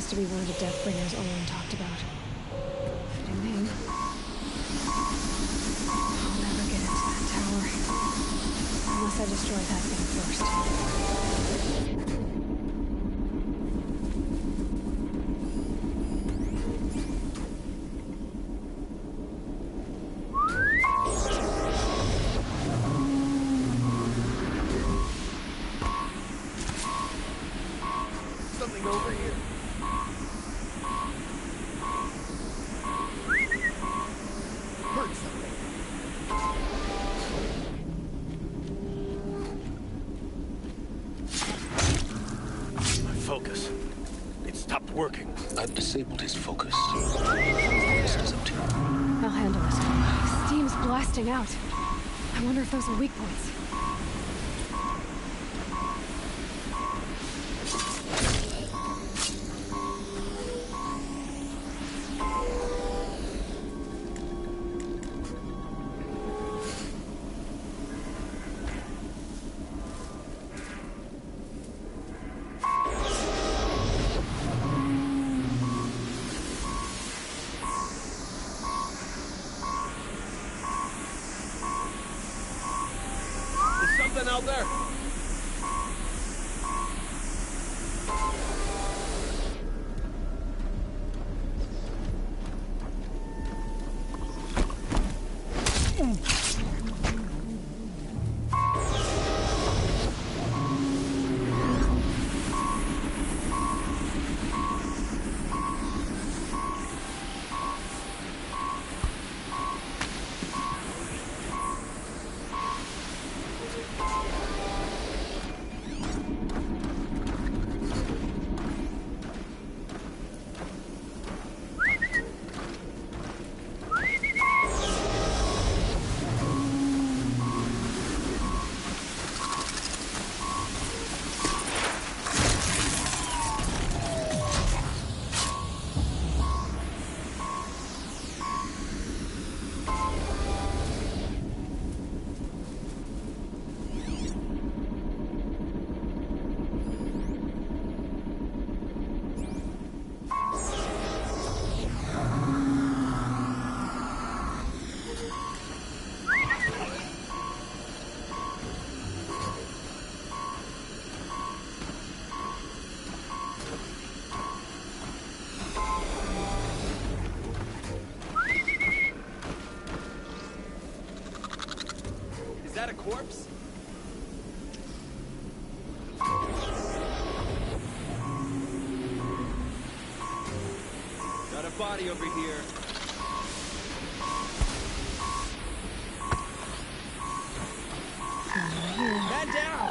to be one of the Deathbringers Olin talked about. Fitting name. I'll never get into that tower. Unless I destroy that thing first. Something over here. Heard something. My focus. It stopped working. I've disabled his focus. The rest is up to you. I'll handle it. Steam's blasting out. I wonder if those are weak points. Something out there. Is that a corpse? Got a body over here. Man down!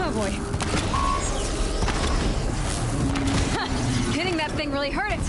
Oh boy. Hitting that thing really hurt it.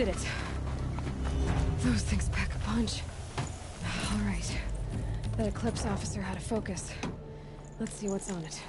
did it. Those things pack a punch. All right. That Eclipse officer had a focus. Let's see what's on it.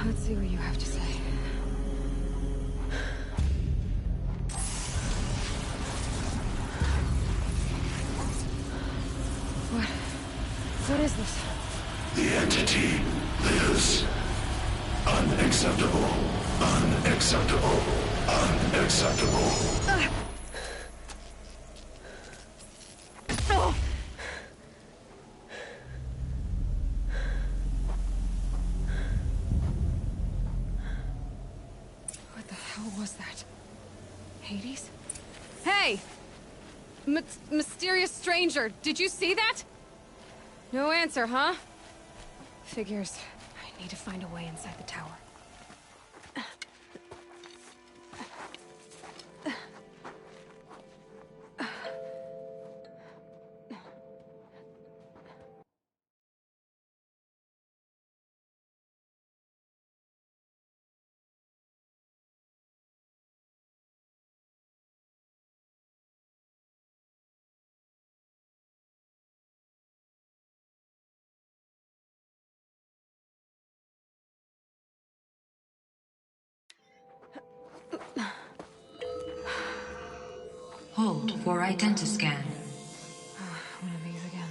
Let's see what you have to say. What is this? The entity lives. Unacceptable. Unacceptable. Unacceptable. Oh! What the hell was that? Hades? Hey! Mysterious stranger, did you see that? No answer, huh? Figures. I need to find a way inside the tower. Hold for identiscan. One of these again.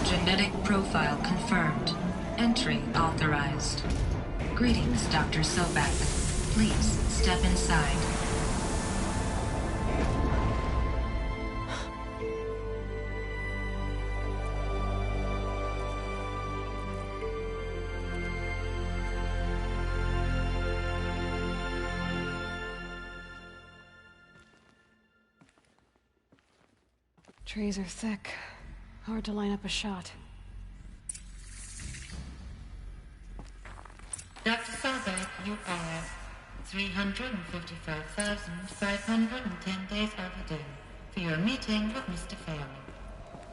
Genetic profile confirmed. Entry authorized. Greetings, Dr. Sobek. Please step inside. Trees are thick. Hard to line up a shot. Dr. Sobek, you are 355,510 days overdue for your meeting with Mr. Fairman.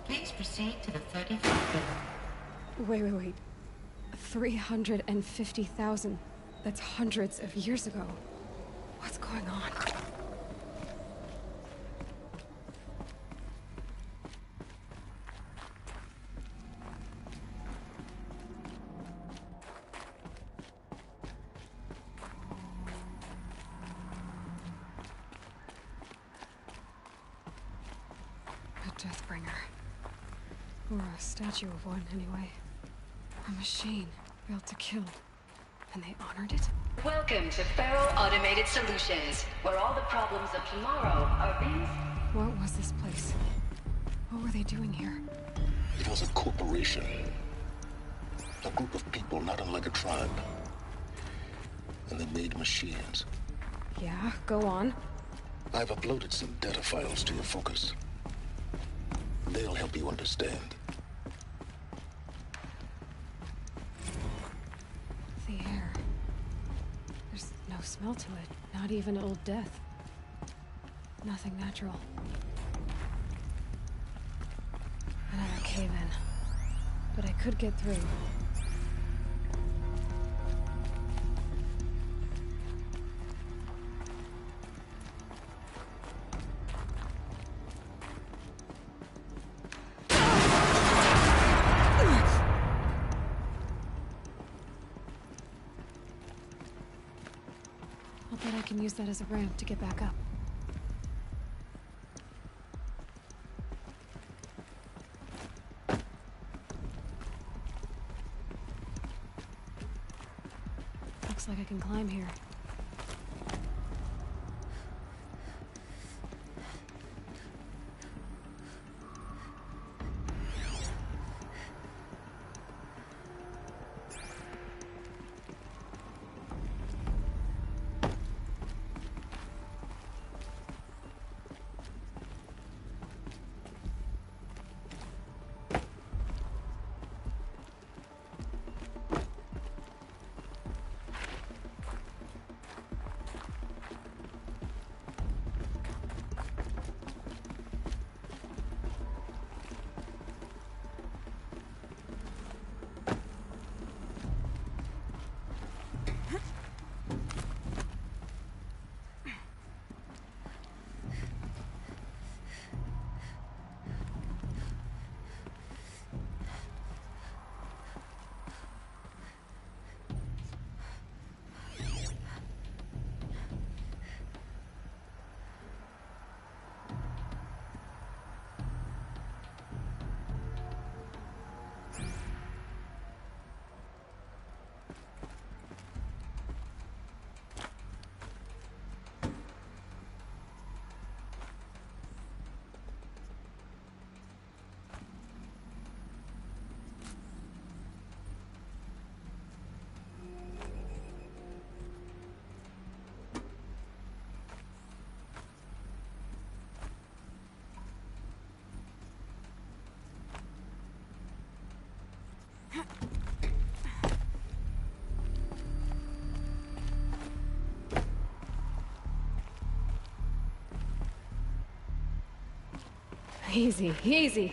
Please proceed to the 35th floor. Wait. 350,000. That's hundreds of years ago. What's going on? A Deathbringer. Or a statue of one, anyway. A machine built to kill. And they honored it? Welcome to Feral Automated Solutions, where all the problems of tomorrow are being... What was this place? What were they doing here? It was a corporation. A group of people not unlike a tribe. And they made machines. Yeah, go on. I've uploaded some data files to your focus. They'll help you understand. The air. There's no smell to it. Not even old death. Nothing natural. Another cave-in. But I could get through. I'll bet I can use that as a ramp to get back up. Looks like I can climb here. Easy, easy.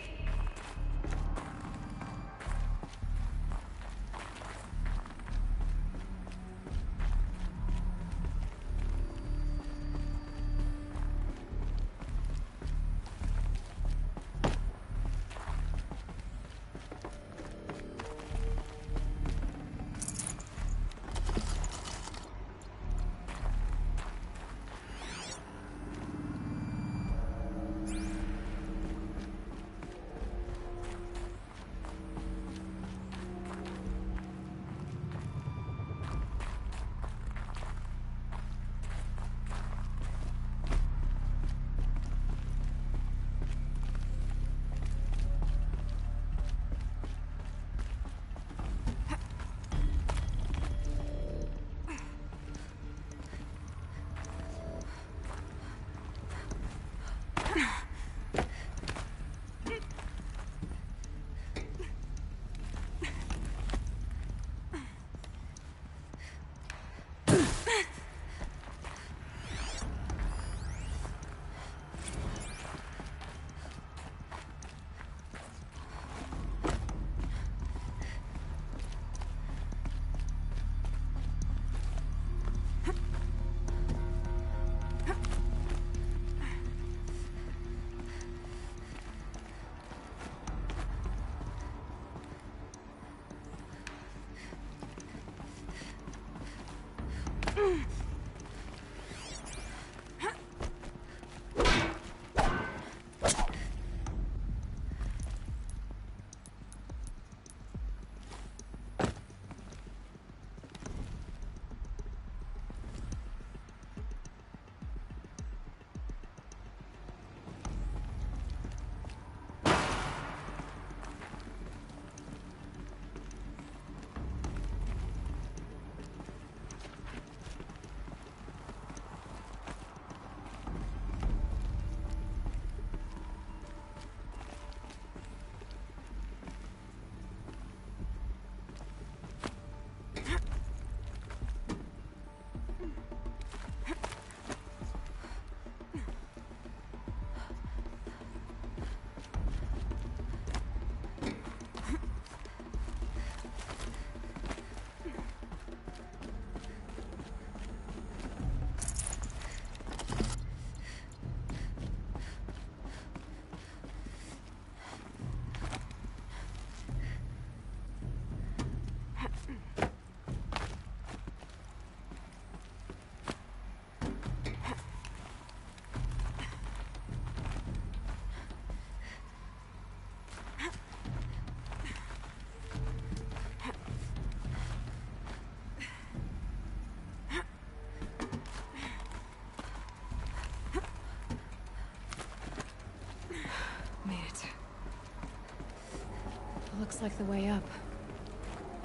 Looks like the way up.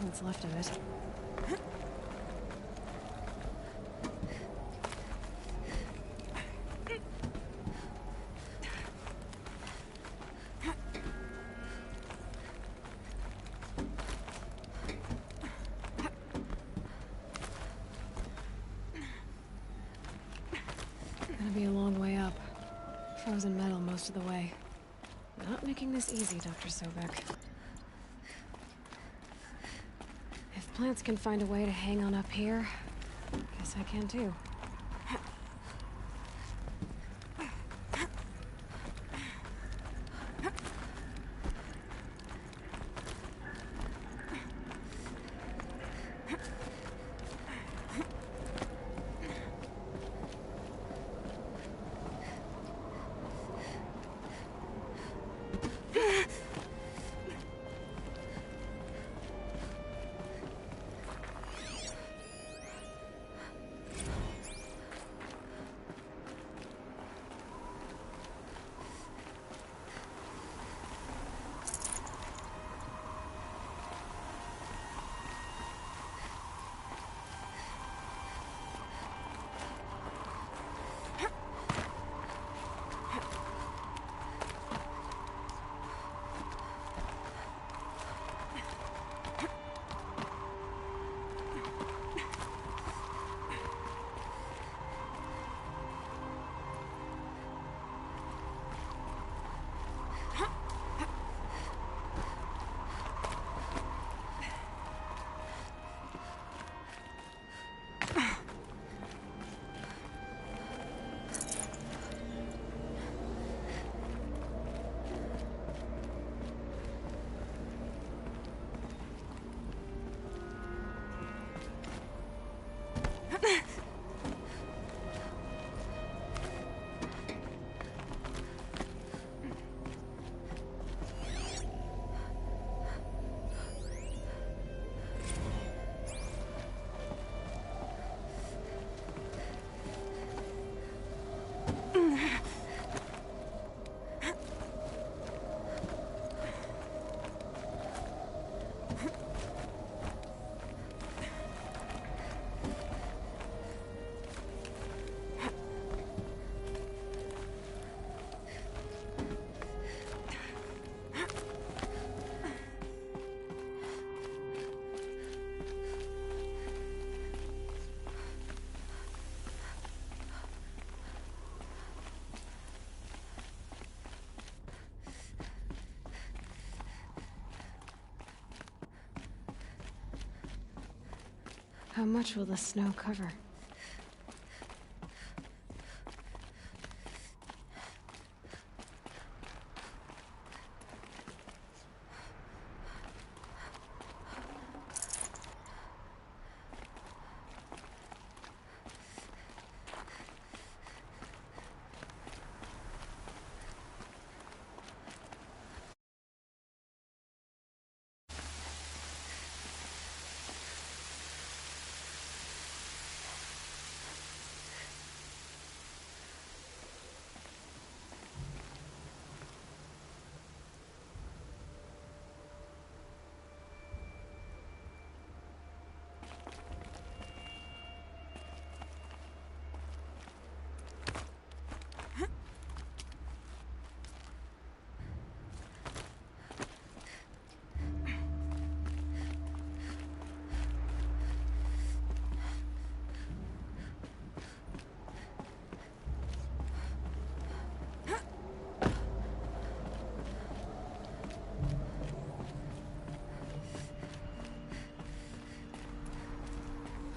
What's left of it. Gonna be a long way up. Frozen metal most of the way. Not making this easy, Dr. Sobek. If plants can find a way to hang on up here, guess I can too. How much will the snow cover?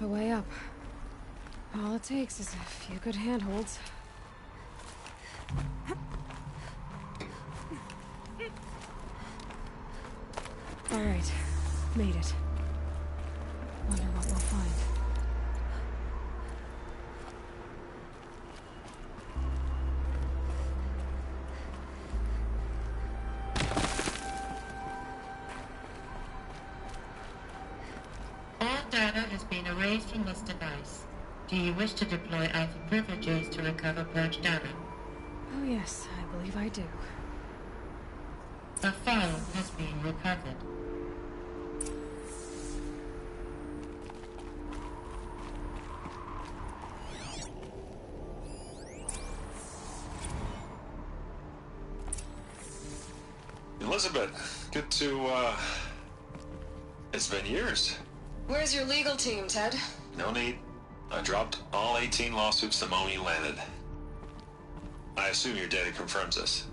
A way up. All it takes is a few good handholds. All right, made it. Wonder what we'll find. Data has been erased from this device. Do you wish to deploy Alpha privileges to recover purged data? Oh yes, I believe I do. A file has been recovered. Elizabeth, good to, it's been years. Where's your legal team, Ted? No need. I dropped all 18 lawsuits the moment you landed. I assume your data confirms this.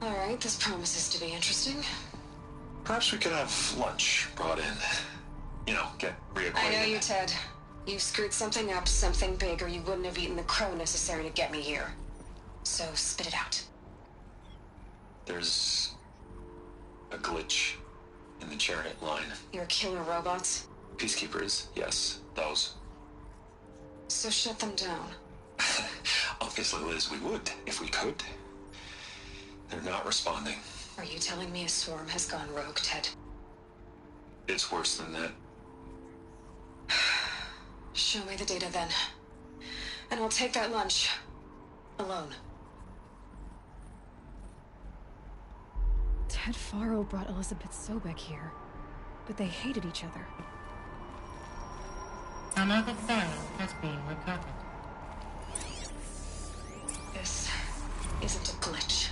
Alright, this promises to be interesting. Perhaps we could have lunch brought in. You know, get reacquainted. I know you, Ted. You screwed something up, something big, or you wouldn't have eaten the crow necessary to get me here. So, spit it out. There's a glitch in the chariot line. Your killer robots? Peacekeepers, yes, those. So shut them down. Obviously, Liz, we would, if we could. They're not responding. Are you telling me a swarm has gone rogue, Ted? It's worse than that. Show me the data then. And I'll take that lunch. Alone. Ted Faro brought Elizabeth Sobek here, but they hated each other. Another phone has been recovered. This isn't a glitch.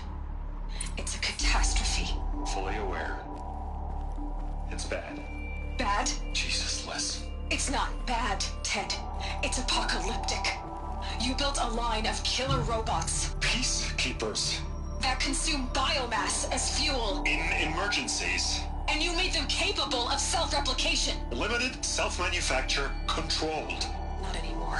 It's a catastrophe. Fully aware. It's bad. Bad? Jesus, Liz. It's not bad, Ted. It's apocalyptic. You built a line of killer robots Peacekeepers. that consume biomass as fuel, In emergencies. and you made them capable of self-replication. Limited, self-manufacture, controlled. Not anymore.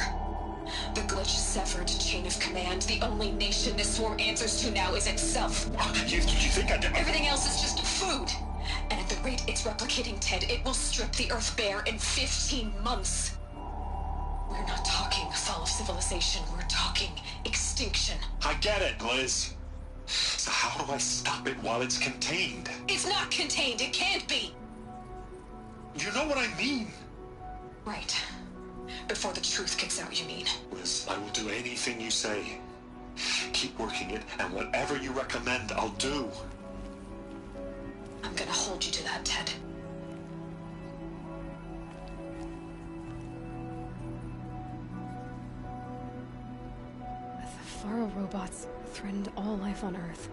The glitch severed chain of command. The only nation this swarm answers to now is itself. You think I did? Everything else is just food. And at the rate it's replicating, Ted, it will strip the Earth bare in 15 months. We're not talking fall of civilization. We're talking extinction. I get it, Liz. So how do I stop it while it's contained? It's not contained. It can't be. You know what I mean. Right. Before the truth kicks out, you mean? Liz, I will do anything you say. Keep working it, and whatever you recommend, I'll do. I'm gonna hold you to that, Ted. The Faro robots threatened all life on Earth.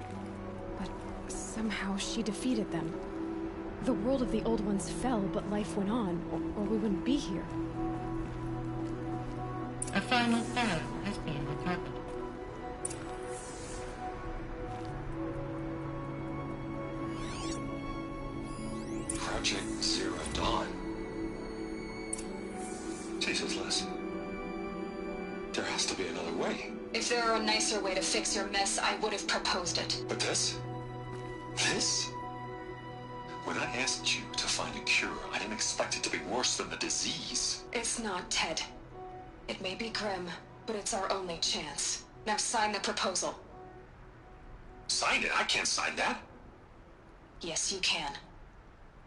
But somehow she defeated them. The world of the old ones fell, but life went on, or we wouldn't be here. A final phone has been recovered. Project Zero Dawn. Jesus, Liz. There has to be another way. If there were a nicer way to fix your mess, I would have proposed it. But this? This? When I asked you to find a cure, I didn't expect it to be worse than the disease. It's not, Ted. It may be grim, but it's our only chance. Now sign the proposal. Sign it? I can't sign that. Yes, you can.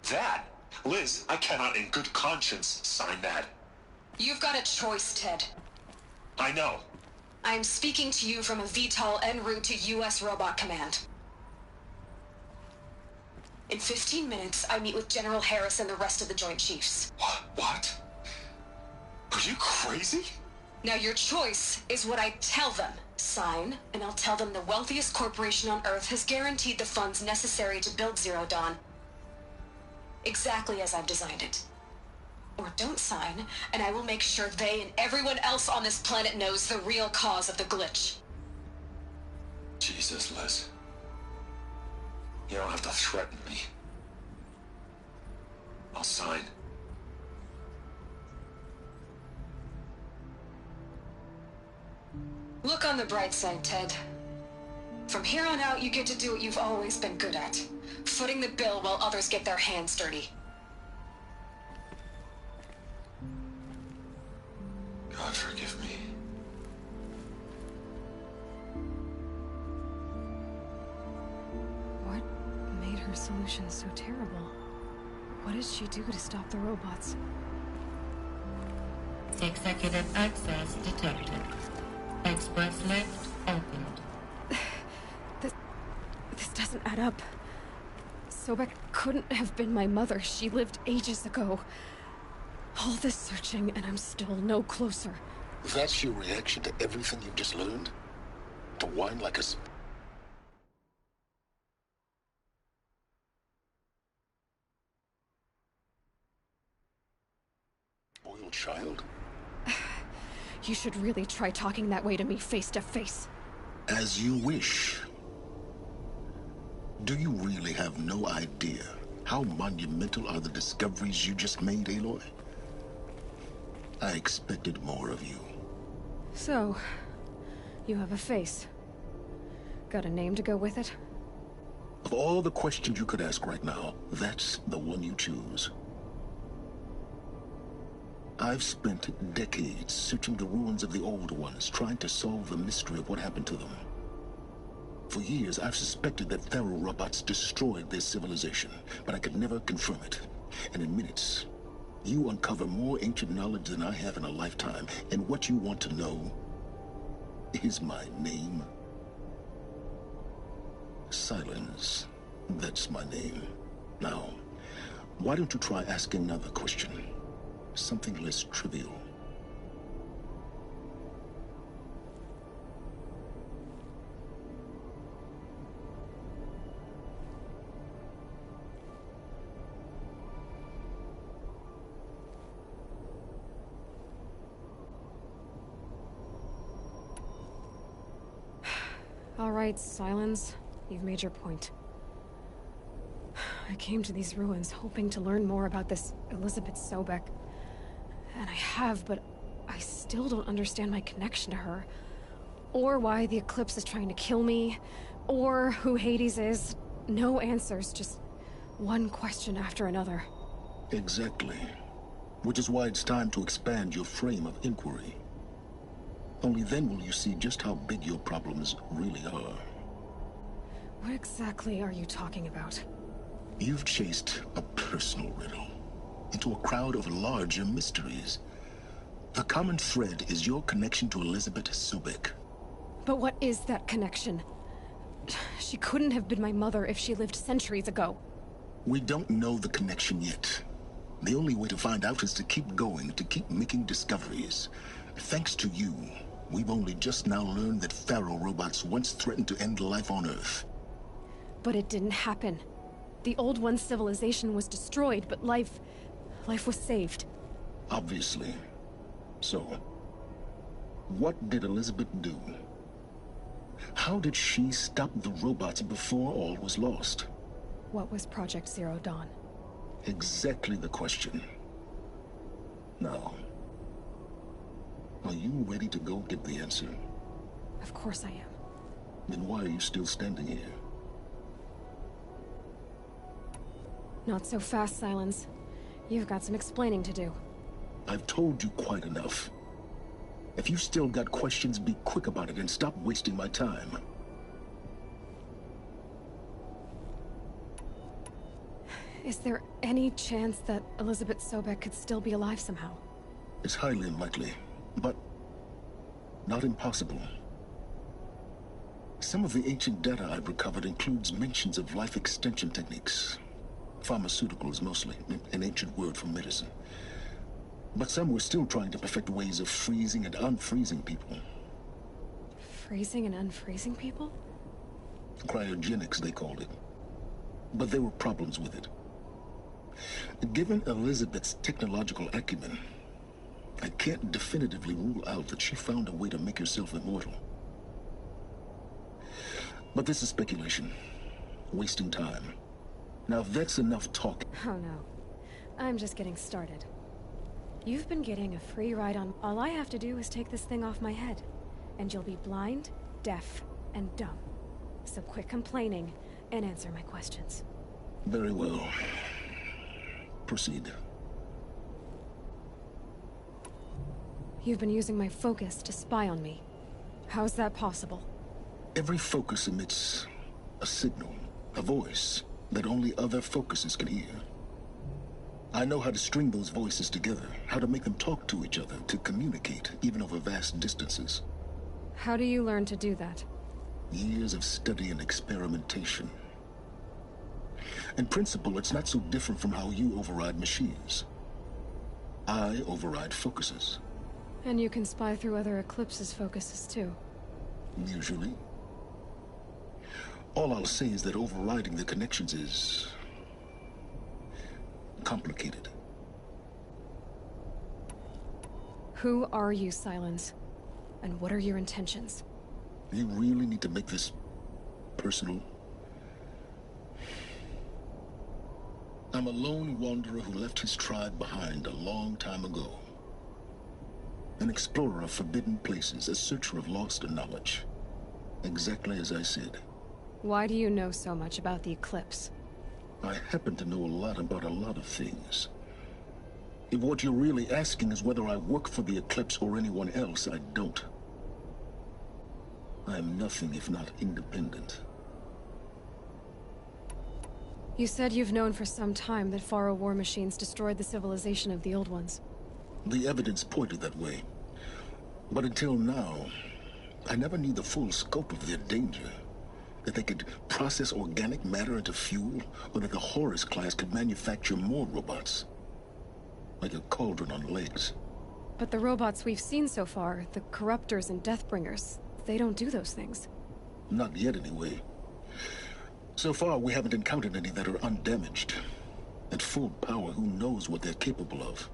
That? Liz, I cannot in good conscience sign that. You've got a choice, Ted. I know. I'm speaking to you from a VTOL en route to U.S. Robot Command. In 15 minutes, I meet with General Harris and the rest of the Joint Chiefs. What? Are you crazy? Now your choice is what I tell them. Sign, and I'll tell them the wealthiest corporation on Earth has guaranteed the funds necessary to build Zero Dawn. Exactly as I've designed it. Or don't sign, and I will make sure they and everyone else on this planet knows the real cause of the glitch. Jesus, Liz. You don't have to threaten me. I'll sign. Look on the bright side, Ted. From here on out, you get to do what you've always been good at. Footing the bill while others get their hands dirty. God forgive me. What made her solution so terrible? What did she do to stop the robots? Executive access detected. Express lift opened. This doesn't add up. Sobek couldn't have been my mother. She lived ages ago. All this searching, and I'm still no closer. That's your reaction to everything you've just learned? To whine like a little child? You should really try talking that way to me face to face. As you wish. Do you really have no idea how monumental are the discoveries you just made, Aloy? I expected more of you. So, you have a face. Got a name to go with it? Of all the questions you could ask right now, that's the one you choose. I've spent decades searching the ruins of the old ones, trying to solve the mystery of what happened to them. For years, I've suspected that Faro robots destroyed their civilization, but I could never confirm it. And in minutes, you uncover more ancient knowledge than I have in a lifetime, and what you want to know is my name. Silence. That's my name. Now, why don't you try asking another question? Something less trivial. All right, Silence. You've made your point. I came to these ruins hoping to learn more about this Elizabeth Sobek. And I have, but I still don't understand my connection to her. Or why the Eclipse is trying to kill me. Or who Hades is. No answers, just one question after another. Exactly. Which is why it's time to expand your frame of inquiry. Only then will you see just how big your problems really are. What exactly are you talking about? You've chased a personal riddle into a crowd of larger mysteries. The common thread is your connection to Elizabeth Sobek. But what is that connection? She couldn't have been my mother if she lived centuries ago. We don't know the connection yet. The only way to find out is to keep going, to keep making discoveries. Thanks to you, we've only just now learned that Faro robots once threatened to end life on Earth. But it didn't happen. The Old One's civilization was destroyed, but life was saved. Obviously. So, what did Elizabeth do? How did she stop the robots before all was lost? What was Project Zero Dawn? Exactly the question. Now, are you ready to go get the answer? Of course I am. Then why are you still standing here? Not so fast, Silence. You've got some explaining to do. I've told you quite enough. If you've still got questions, be quick about it and stop wasting my time. Is there any chance that Elizabeth Sobek could still be alive somehow? It's highly unlikely, but not impossible. Some of the ancient data I've recovered includes mentions of life extension techniques. Pharmaceuticals, mostly, an ancient word for medicine. But some were still trying to perfect ways of freezing and unfreezing people. Freezing and unfreezing people? Cryogenics, they called it. But there were problems with it. Given Elizabeth's technological acumen, I can't definitively rule out that she found a way to make herself immortal. But this is speculation. Wasting time. Now that's enough talk. Oh no. I'm just getting started. You've been getting a free ride on... All I have to do is take this thing off my head. And you'll be blind, deaf, and dumb. So quit complaining and answer my questions. Very well. Proceed. You've been using my focus to spy on me. How's that possible? Every focus emits a signal, a voice, that only other focuses can hear. I know how to string those voices together, how to make them talk to each other, to communicate, even over vast distances. How do you learn to do that? Years of study and experimentation. In principle, it's not so different from how you override machines. I override focuses. And you can spy through other Eclipse's focuses too. Usually. All I'll say is that overriding the connections is... complicated. Who are you, Silence? And what are your intentions? You really need to make this personal? I'm a lone wanderer who left his tribe behind a long time ago. An explorer of forbidden places, a searcher of lost knowledge. Exactly as I said. Why do you know so much about the Eclipse? I happen to know a lot about a lot of things. If what you're really asking is whether I work for the Eclipse or anyone else, I don't. I am nothing if not independent. You said you've known for some time that Faro war machines destroyed the civilization of the Old Ones. The evidence pointed that way. But until now, I never knew the full scope of their danger. That they could process organic matter into fuel, or that the Horus class could manufacture more robots. Like a cauldron on legs. But the robots we've seen so far, the Corruptors and Deathbringers, they don't do those things. Not yet, anyway. So far, we haven't encountered any that are undamaged. At full power, who knows what they're capable of?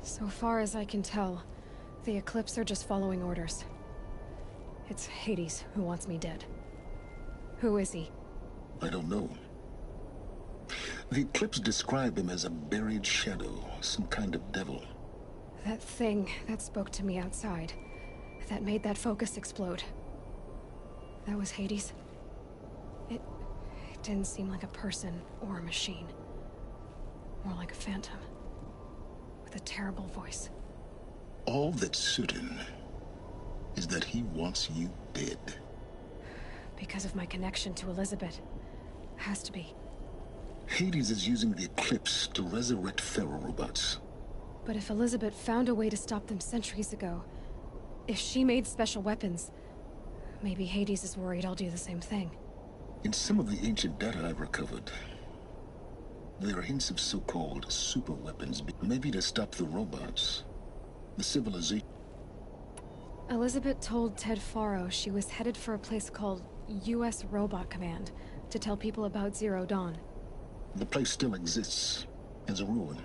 So far as I can tell, the Eclipse are just following orders. It's Hades who wants me dead. Who is he? I don't know. The Eclipse describe him as a buried shadow, some kind of devil. That thing that spoke to me outside, that made that focus explode. That was Hades. It didn't seem like a person or a machine. More like a phantom. With a terrible voice. All that's certain is that he wants you dead. Because of my connection to Elizabeth. Has to be. Hades is using the Eclipse to resurrect Faro robots. But if Elizabeth found a way to stop them centuries ago, if she made special weapons, maybe Hades is worried I'll do the same thing. In some of the ancient data I've recovered, there are hints of so-called super weapons, maybe to stop the robots. The civilization. Elizabeth told Ted Faro she was headed for a place called U.S. Robot Command to tell people about Zero Dawn. The place still exists, as a ruin.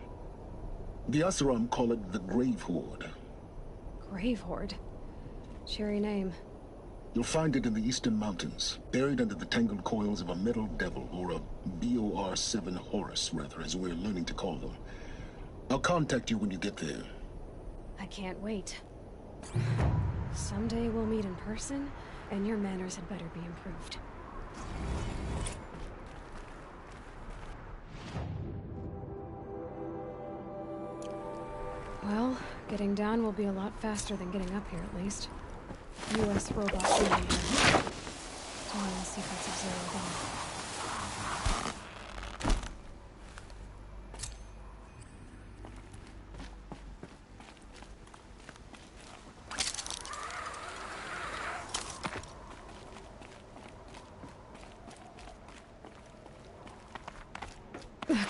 The Oseram call it the Grave Horde. Grave Horde? Cheery name. You'll find it in the Eastern Mountains, buried under the tangled coils of a metal devil, or a BOR-7 Horus, rather, as we're learning to call them. I'll contact you when you get there. I can't wait. Someday we'll meet in person, and your manners had better be improved. Well, getting down will be a lot faster than getting up here, at least. U.S. Robot Command. Telling the secrets of Zero Dawn.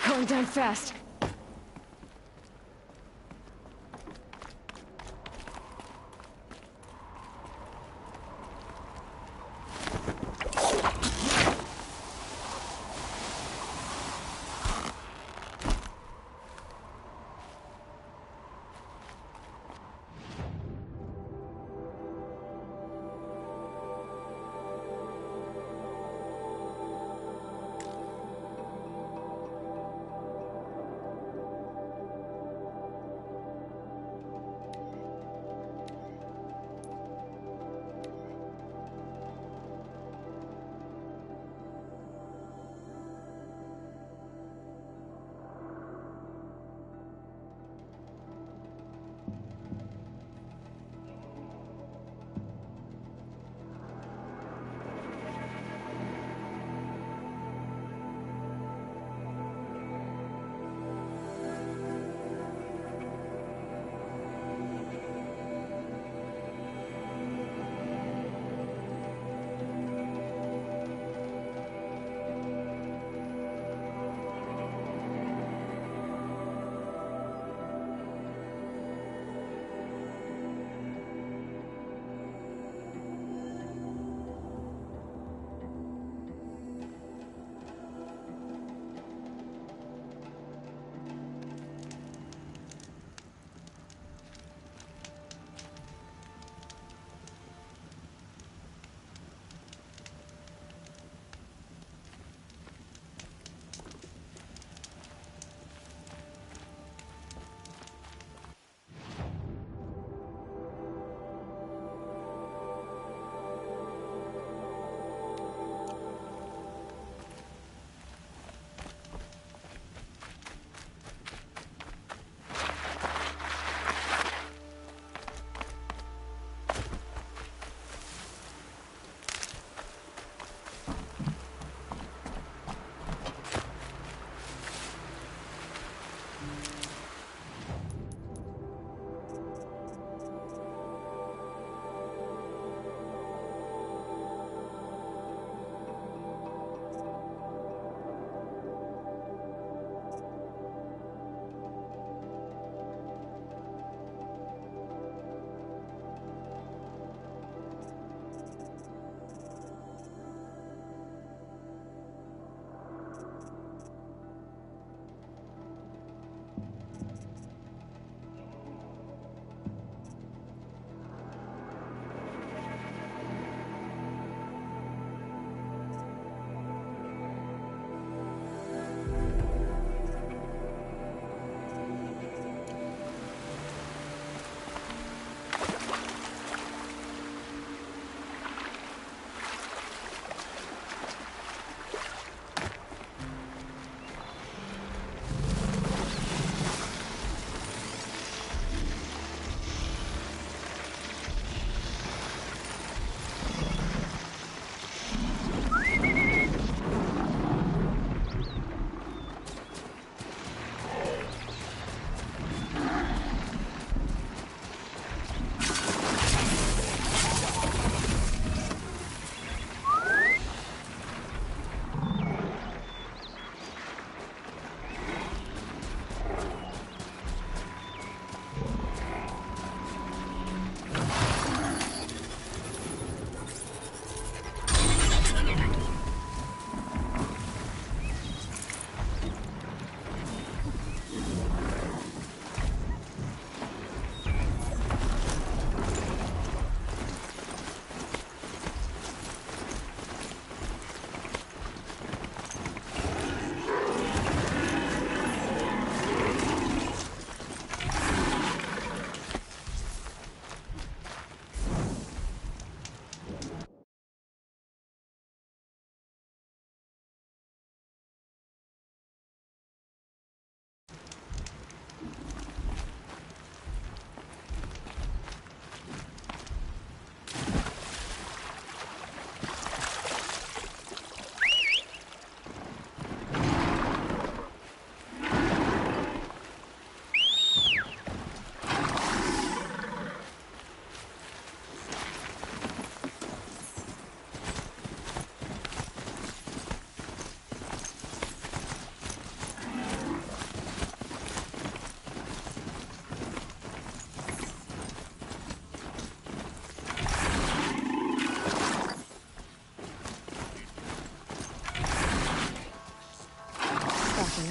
Going down fast.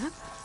Huh?